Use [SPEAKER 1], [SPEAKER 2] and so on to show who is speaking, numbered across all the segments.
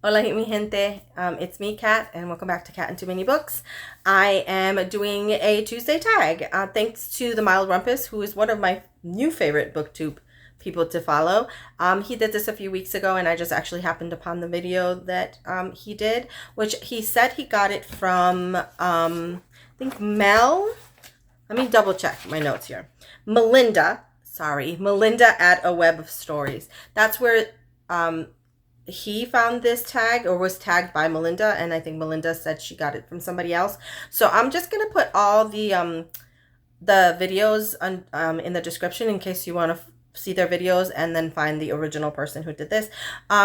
[SPEAKER 1] Hola, gente. It's me, Kat, and welcome back to Kat and Too Many Books. I am doing a Tuesday tag. Thanks to the Mild Rumpus, who is one of my new favorite booktube people to follow. He did this a few weeks ago, and I just actually happened upon the video that he did, which he said he got it from, I think, Mel. Let me double check my notes here. Melinda at A Web of Stories. That's where he found this tag, or was tagged by Melinda, and I think Melinda said she got it from somebody else. So I'm just gonna put all the videos in the description in case you want to see their videos and then find the original person who did this.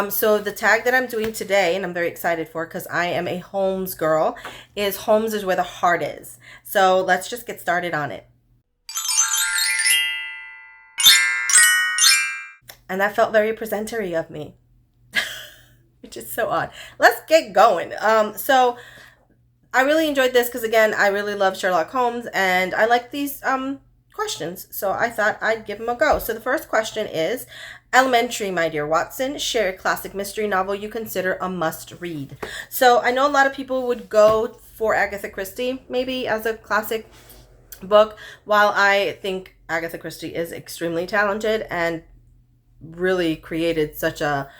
[SPEAKER 1] So the tag that I'm doing today, and I'm very excited for because I am a Holmes girl, is Holmes is where the heart is. So let's just get started on it. And that felt very presentary of me. Which is so odd. Let's get going. So I really enjoyed this because, again, I really love Sherlock Holmes and I like these questions. So I thought I'd give them a go. So the first question is, elementary, my dear Watson, share a classic mystery novel you consider a must read. So I know a lot of people would go for Agatha Christie maybe as a classic book, while I think Agatha Christie is extremely talented and really created such a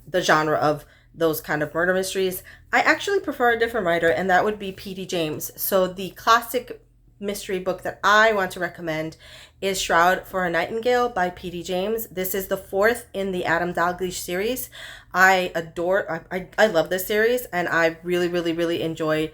[SPEAKER 1] the genre of those kind of murder mysteries. I actually prefer a different writer, and that would be P.D. James. So the classic mystery book that I want to recommend is Shroud for a Nightingale by P.D. James. This is the fourth in the Adam Dalglish series. I love this series, and I really enjoy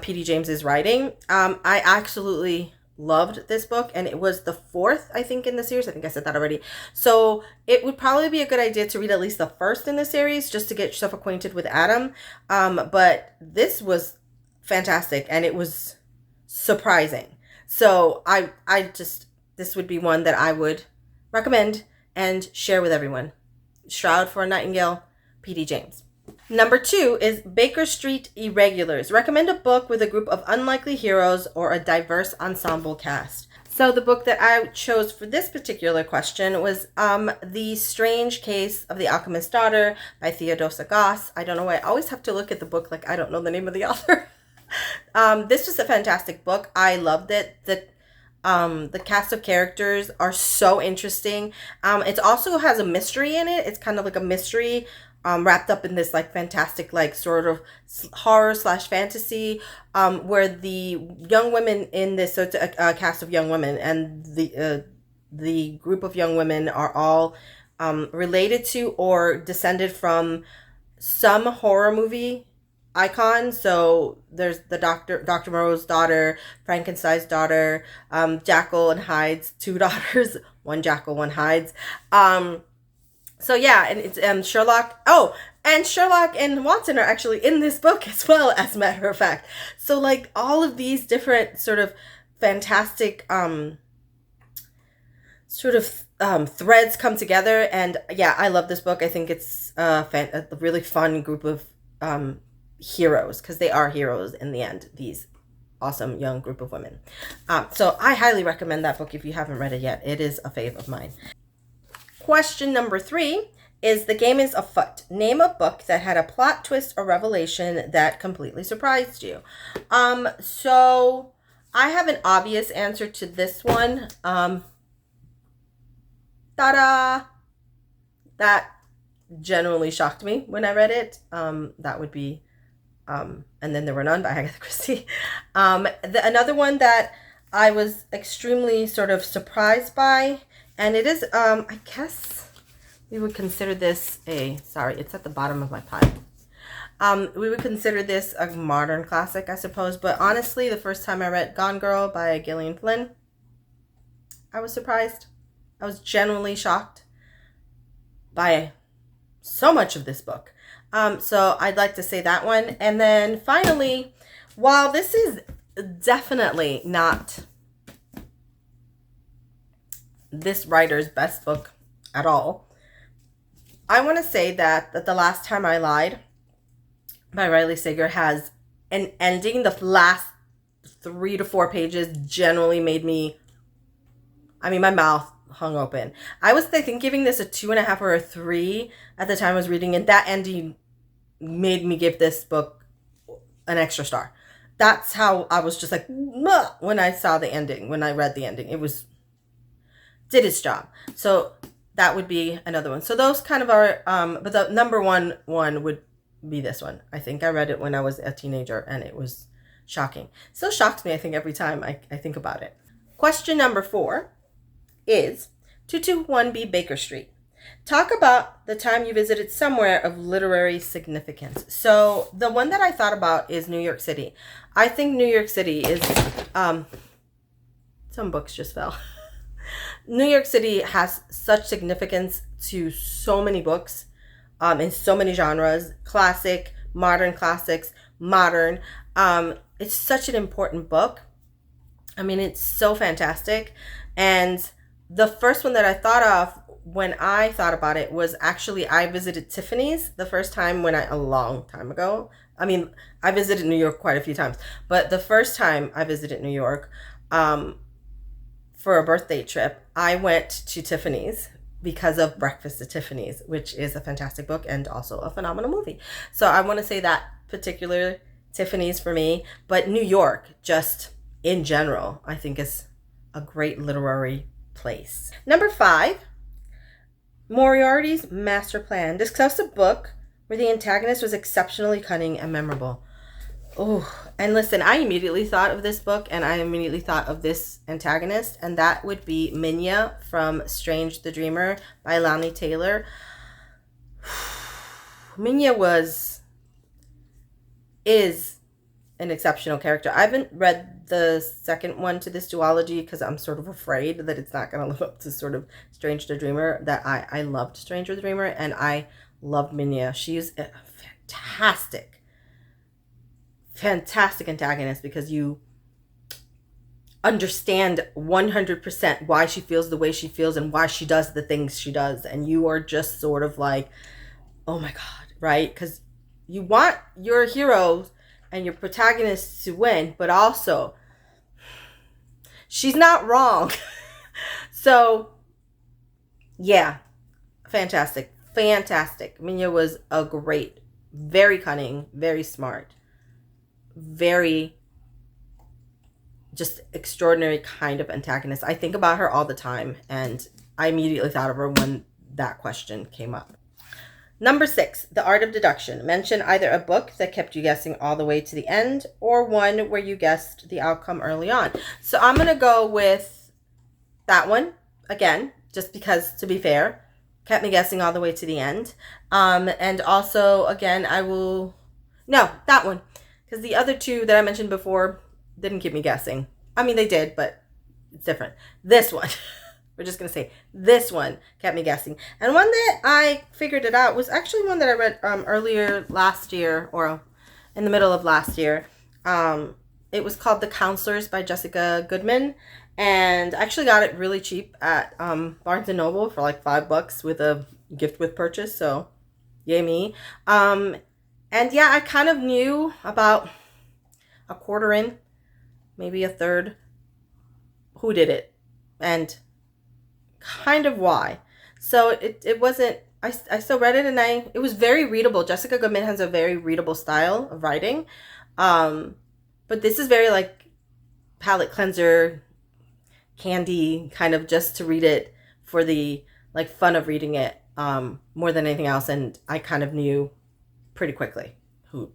[SPEAKER 1] P.D. James's writing. I absolutely loved this book, and it was the fourth, I think, in the series. I think I said that already. So it would probably be a good idea to read at least the first in the series just to get yourself acquainted with Adam. But this was fantastic, and it was surprising. So this would be one that I would recommend and share with everyone. Shroud for a Nightingale, P.D. James. Number 2 is Baker Street Irregulars. Recommend a book with a group of unlikely heroes or a diverse ensemble cast. So the book that I chose for this particular question was The Strange Case of the Alchemist's Daughter by Theodosia Goss. I don't know why I always have to look at the book like I don't know the name of the author. This was a fantastic book. I loved it. The cast of characters are so interesting. It also has a mystery in it. It's kind of like a mystery wrapped up in this like fantastic like sort of horror / fantasy, where the young women in this, so it's a cast of young women, and the group of young women are all related to or descended from some horror movie icon. So there's the Dr. Moreau's daughter, Frankenstein's daughter, Jekyll and Hyde's two daughters, one Jekyll, one Hyde's. So yeah, and it's Sherlock. Oh, and Sherlock and Watson are actually in this book as well, as a matter of fact. So like all of these different sort of fantastic threads come together, and yeah, I love this book. I think it's a really fun group of heroes, because they are heroes in the end, these awesome young group of women. So I highly recommend that book if you haven't read it yet. It is a fave of mine. Question number 3 is The Game is Afoot. Name a book that had a plot twist or revelation that completely surprised you. So I have an obvious answer to this one. Ta-da! That genuinely shocked me when I read it. That would be And Then There Were None by Agatha Christie. Another one that I was extremely sort of surprised by, and it is, I guess we would consider this it's at the bottom of my pile. We would consider this a modern classic, I suppose, but honestly, the first time I read Gone Girl by Gillian Flynn, I was surprised. I was genuinely shocked by so much of this book. So I'd like to say that one. And then finally, while this is definitely not this writer's best book at all, I want to say that The Last Time I Lied by Riley Sager has an ending. The last 3 to 4 pages generally made me, my mouth hung open. I was, I think, giving this a 2.5 or a 3 at the time I was reading it. That ending made me give this book an extra star. That's how I was just like, when I saw the ending, when I read the ending. It did its job. So that would be another one. So those kind of are, but the number one would be this one. I think I read it when I was a teenager, and it was shocking. Still shocks me, I think, every time I think about it. Question number 4 is 221B Baker Street. Talk about the time you visited somewhere of literary significance. So the one that I thought about is New York City. I think New York City is, some books just fell. New York City has such significance to so many books, in so many genres, classic, modern classics, modern. It's such an important book. I mean, it's so fantastic. And the first one that I thought of when I thought about it was actually, I visited Tiffany's the first time a long time ago. I mean, I visited New York quite a few times, but the first time I visited New York, for a birthday trip, I went to Tiffany's because of Breakfast at Tiffany's, which is a fantastic book and also a phenomenal movie. So I want to say that particular Tiffany's for me, but New York, just in general, I think is a great literary place. Number 5, Moriarty's Master Plan. Discuss a book where the antagonist was exceptionally cunning and memorable. Oh, and listen, I immediately thought of this book, and I immediately thought of this antagonist, and that would be Minya from Strange the Dreamer by Laini Taylor. Minya is an exceptional character. I haven't read the second one to this duology because I'm sort of afraid that it's not going to live up to sort of Strange the Dreamer. That I loved Strange the Dreamer, and I loved Minya. She's a fantastic antagonist because you understand 100% why she feels the way she feels and why she does the things she does, and you are just sort of like, oh my god, right? Because you want your heroes and your protagonists to win, but also she's not wrong. So yeah, fantastic. Minya was a great, very cunning, very smart, very just extraordinary kind of antagonist. I think about her all the time, and I immediately thought of her when that question came up. Number 6, The Art of Deduction. Mention either a book that kept you guessing all the way to the end, or one where you guessed the outcome early on. So I'm going to go with that one again, just because, to be fair, kept me guessing all the way to the end. And also, again, that one. Because the other two that I mentioned before didn't keep me guessing. I mean, they did, but it's different. This one, we're just going to say this one kept me guessing. And one that I figured it out was actually one that I read earlier last year, or in the middle of last year. It was called The Counselors by Jessica Goodman. And I actually got it really cheap at Barnes & Noble for like $5 with a gift with purchase. So, yay me. And yeah, I kind of knew about a quarter in, maybe a third, who did it and kind of why. So it wasn't, I still read it, and it was very readable. Jessica Goodman has a very readable style of writing. But this is very like palate cleanser, candy, kind of just to read it for the like fun of reading it, more than anything else. And I kind of knew pretty quickly who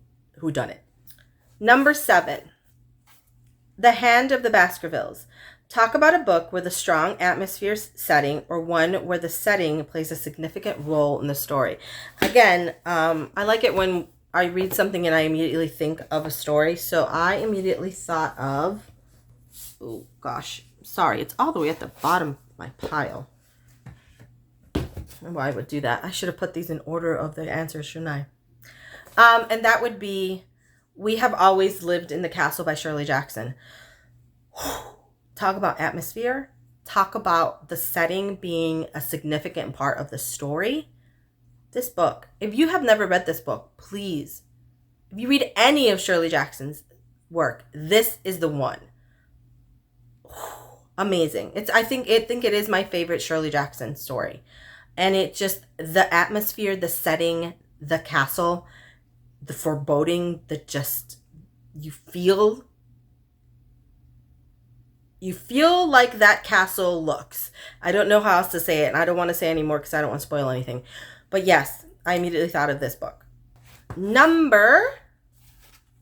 [SPEAKER 1] done it. Number 7, The Hand of the Baskervilles. Talk about a book with a strong atmosphere setting, or one where the setting plays a significant role in the story. Again, I like it when I read something and I immediately think of a story. So I immediately thought of, oh gosh, sorry, it's all the way at the bottom of my pile. I don't know why I would do that. I should have put these in order of the answers, shouldn't I? And that would be We Have Always Lived in the Castle by Shirley Jackson. Talk about atmosphere. Talk about the setting being a significant part of the story. This book, if you have never read this book, please, if you read any of Shirley Jackson's work, this is the one. Amazing. I think it is my favorite Shirley Jackson story. And it just, the atmosphere, the setting, the castle, the foreboding, that just you feel like that castle looks. I don't know how else to say it, and I don't want to say anymore because I don't want to spoil anything. But yes, I immediately thought of this book. Number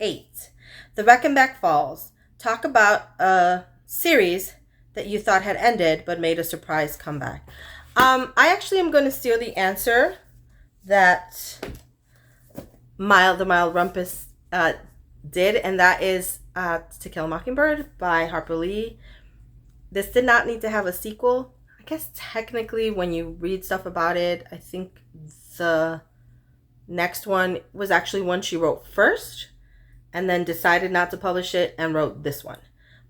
[SPEAKER 1] 8, The Reichenbach Falls. Talk about a series that you thought had ended but made a surprise comeback. I actually am going to steal the answer that the Mild Rumpus did, and that is To Kill a Mockingbird by Harper Lee. This did not need to have a sequel. I guess technically when you read stuff about it, I think the next one was actually one she wrote first and then decided not to publish it and wrote this one,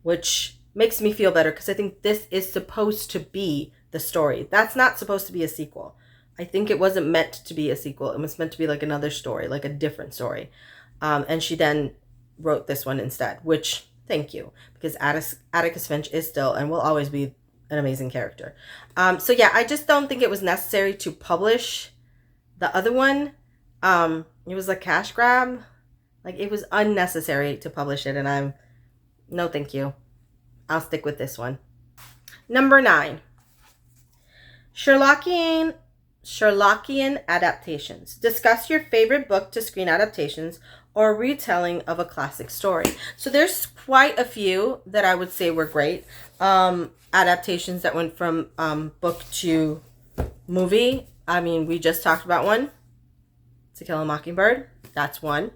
[SPEAKER 1] which makes me feel better because I think this is supposed to be the story. That's not supposed to be a sequel. I think it wasn't meant to be a sequel. It was meant to be like another story, like a different story. And she then wrote this one instead, which, thank you, because Atticus Finch is still and will always be an amazing character. So yeah, I just don't think it was necessary to publish the other one. It was a cash grab. Like, it was unnecessary to publish it, and no thank you. I'll stick with this one. Number 9. Sherlockian adaptations. Discuss your favorite book to screen adaptations or retelling of a classic story. So there's quite a few that I would say were great. Adaptations that went from book to movie. I mean, we just talked about one. To Kill a Mockingbird. That's one.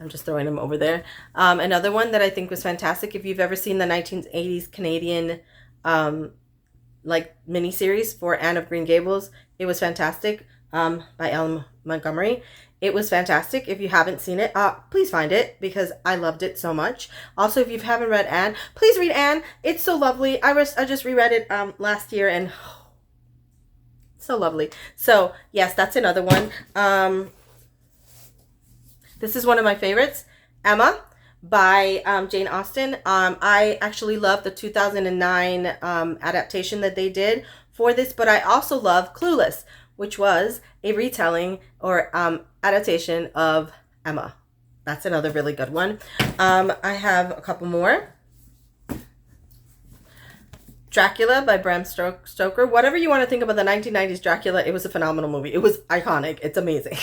[SPEAKER 1] I'm just throwing them over there. Another one that I think was fantastic. If you've ever seen the 1980s Canadian miniseries for Anne of Green Gables, it was fantastic. By Ellen Montgomery. It was fantastic. If you haven't seen it, please find it because I loved it so much. Also, if you haven't read Anne, please read Anne. It's so lovely. I just reread it last year and so lovely. So yes, that's another one. This is one of my favorites, Emma by Jane Austen. I actually love the 2009 adaptation that they did for this, but I also love Clueless, which was a retelling or adaptation of Emma. That's another really good one. I have a couple more. Dracula by Bram Stoker. Whatever you want to think about the 1990s Dracula, it was a phenomenal movie. It was iconic. It's amazing.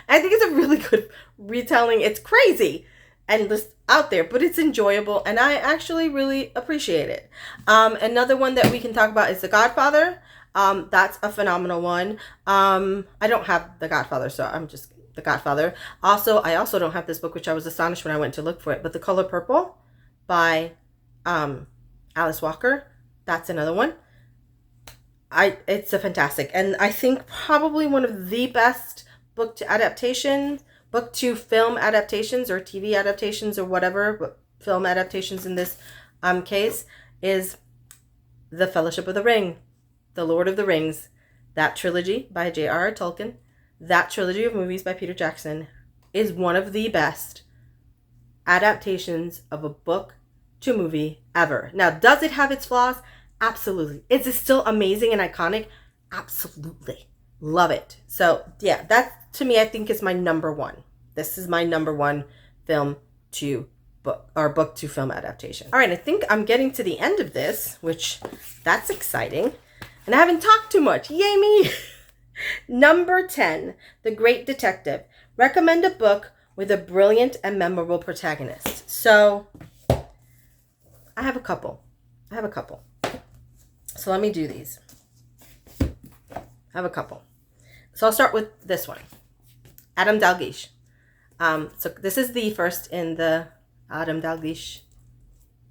[SPEAKER 1] I think it's a really good retelling. It's crazy and just out there, but it's enjoyable, and I actually really appreciate it. Another one that we can talk about is The Godfather. That's a phenomenal one. I don't have The Godfather, so I'm just The Godfather. Also, I also don't have this book, which I was astonished when I went to look for it, but The Color Purple by Alice Walker. That's another one. It's a fantastic, and I think probably one of the best book to film adaptations or TV adaptations or whatever, but film adaptations in this case is The Fellowship of the Ring, The Lord of the Rings, that trilogy by J.R.R. Tolkien, that trilogy of movies by Peter Jackson is one of the best adaptations of a book to movie ever. Now, does it have its flaws? Absolutely. Is it still amazing and iconic? Absolutely. Love it. So yeah, that to me, I think is my number one. This is my number one film to book or book to film adaptation. All right, I think I'm getting to the end of this, which that's exciting. And I haven't talked too much. Yay me. Number 10, The Great Detective. Recommend a book with a brilliant and memorable protagonist. So I have a couple. So let me do these. I have a couple. So I'll start with this one. Adam Dalgliesh. So this is the first in the Adam Dalgliesh.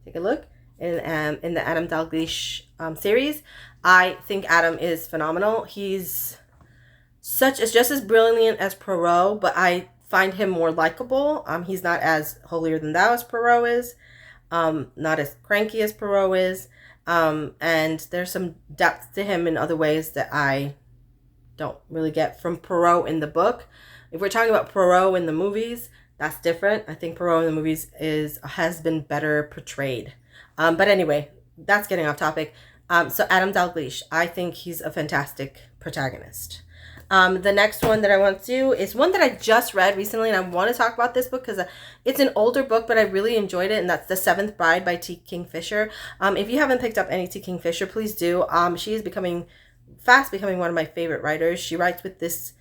[SPEAKER 1] Take a look. In the Adam Dalgliesh series. I think Adam is phenomenal. He's just as brilliant as Poirot, but I find him more likable. He's not as holier than thou as Poirot is. Not as cranky as Poirot is. And there's some depth to him in other ways that I don't really get from Poirot in the book. If we're talking about Poirot in the movies, that's different. I think Poirot in the movies has been better portrayed. But anyway, that's getting off topic. So Adam Dalgliesh, I think he's a fantastic protagonist. The next one that I want to do is one that I just read recently, and I want to talk about this book because it's an older book, but I really enjoyed it, and that's The Seventh Bride by T. Kingfisher. If you haven't picked up any T. Kingfisher, please do. She is fast becoming one of my favorite writers. She writes with this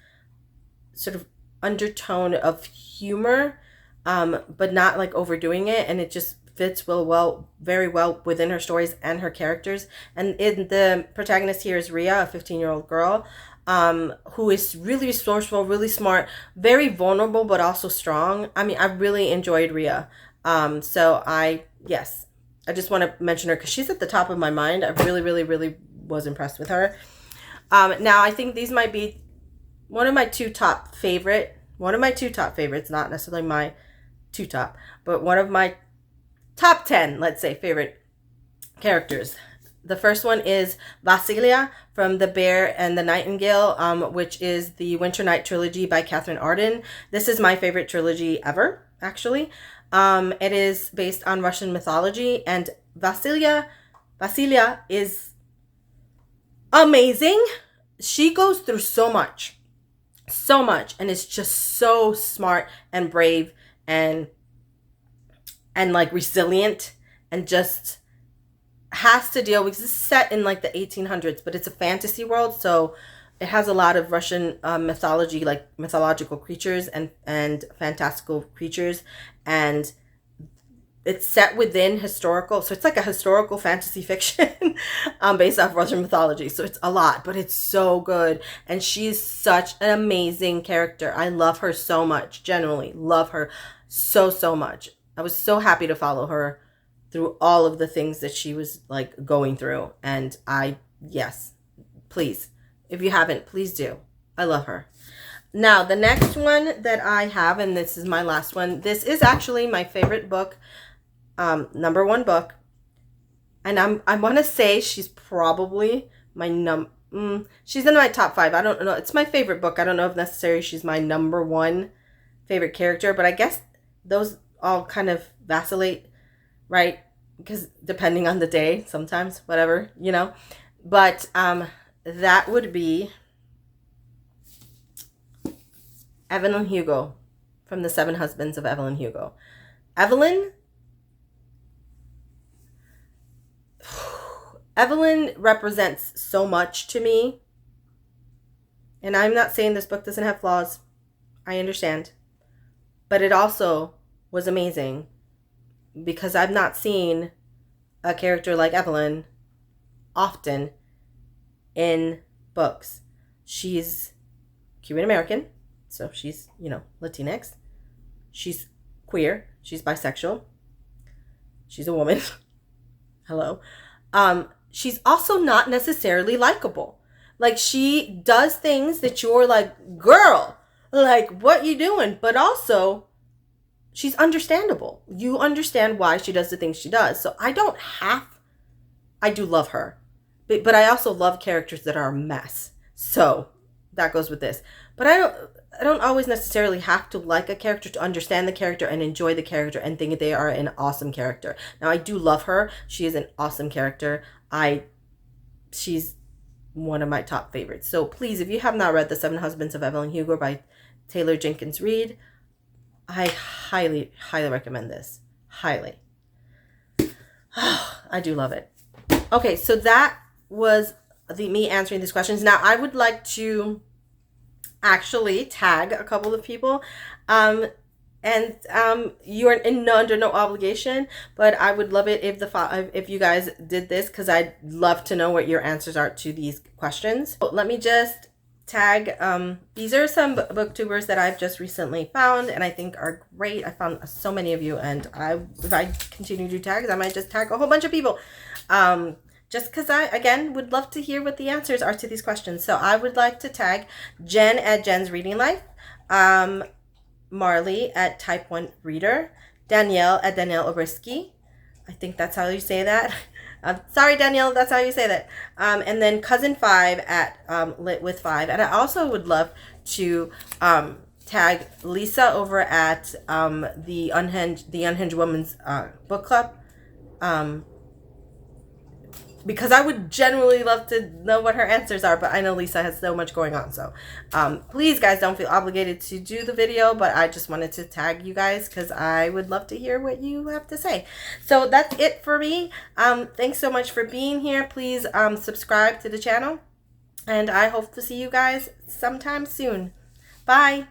[SPEAKER 1] sort of undertone of humor, but not like overdoing it, and it just fits very well within her stories and her characters. And the protagonist here is Rhea, a 15-year-old girl, who is really resourceful, really smart, very vulnerable, but also strong. I mean, I really enjoyed Rhea. Yes, I just want to mention her because she's at the top of my mind. I really, really, really was impressed with her. Now I think these might be one of my two top favorites, not necessarily my two top, but one of my top 10, let's say, favorite characters. The first one is Vasilia from The Bear and the Nightingale, which is the Winter Night trilogy by Catherine Arden. This is my favorite trilogy ever, actually. It is based on Russian mythology, and Vasilia is amazing. She goes through so much, and is just so smart and brave and like resilient, and just has to deal with, this is set in like the 1800s, but it's a fantasy world, so it has a lot of Russian mythology, like mythological creatures and fantastical creatures, and it's set within historical, so it's like a historical fantasy fiction based off Russian mythology. So it's a lot, but it's so good, and she's such an amazing character. I love her so much. Genuinely love her so much. I was so happy to follow her through all of the things that she was like going through. And yes, please, if you haven't, please do. I love her. Now, the next one that I have, and this is my last one, this is actually my favorite book, number one book. And I want to say she's probably my she's in my top 5. I don't know. It's my favorite book. I don't know if necessarily she's my number one favorite character, but I guess those all kind of vacillate, right? Because depending on the day, sometimes, whatever, but that would be Evelyn Hugo from The Seven Husbands of Evelyn Hugo. Evelyn represents so much to me, and I'm not saying this book doesn't have flaws. I understand, but it also was amazing because I've not seen a character like Evelyn often in books. She's Cuban American, so she's, Latinx. She's queer. She's bisexual. She's a woman. Hello. She's also not necessarily likable. Like, she does things that you're like, girl, like, what you doing? But also, she's understandable. You understand why she does the things she does. So I do love her. But I also love characters that are a mess. So that goes with this. But I don't always necessarily have to like a character to understand the character and enjoy the character and think they are an awesome character. Now, I do love her. She is an awesome character. She's one of my top favorites. So please, if you have not read The Seven Husbands of Evelyn Hugo by Taylor Jenkins Reid, I highly, highly recommend this. Highly. I do love it. Okay, so that was me answering these questions. Now, I would like to actually tag a couple of people. You are under no obligation, but I would love it if you guys did this, because I'd love to know what your answers are to these questions. So let me just tag. These are some booktubers that I've just recently found and I think are great. I found so many of you, and if I continue to tag, I might just tag a whole bunch of people. Just because I, again, would love to hear what the answers are to these questions. So I would like to tag Jen at Jen's Reading Life, Marley at Type 1 Reader, Danielle at Danielle Obrisky. I think that's how you say that. Sorry, Danielle, that's how you say that. And then Cousin 5 at Lit with 5. And I also would love to tag Lisa over at the Unhinged Woman's Book Club. because I would genuinely love to know what her answers are, but I know Lisa has so much going on. So please, guys, don't feel obligated to do the video, but I just wanted to tag you guys because I would love to hear what you have to say. So that's it for me. Thanks so much for being here. Please subscribe to the channel, and I hope to see you guys sometime soon. Bye.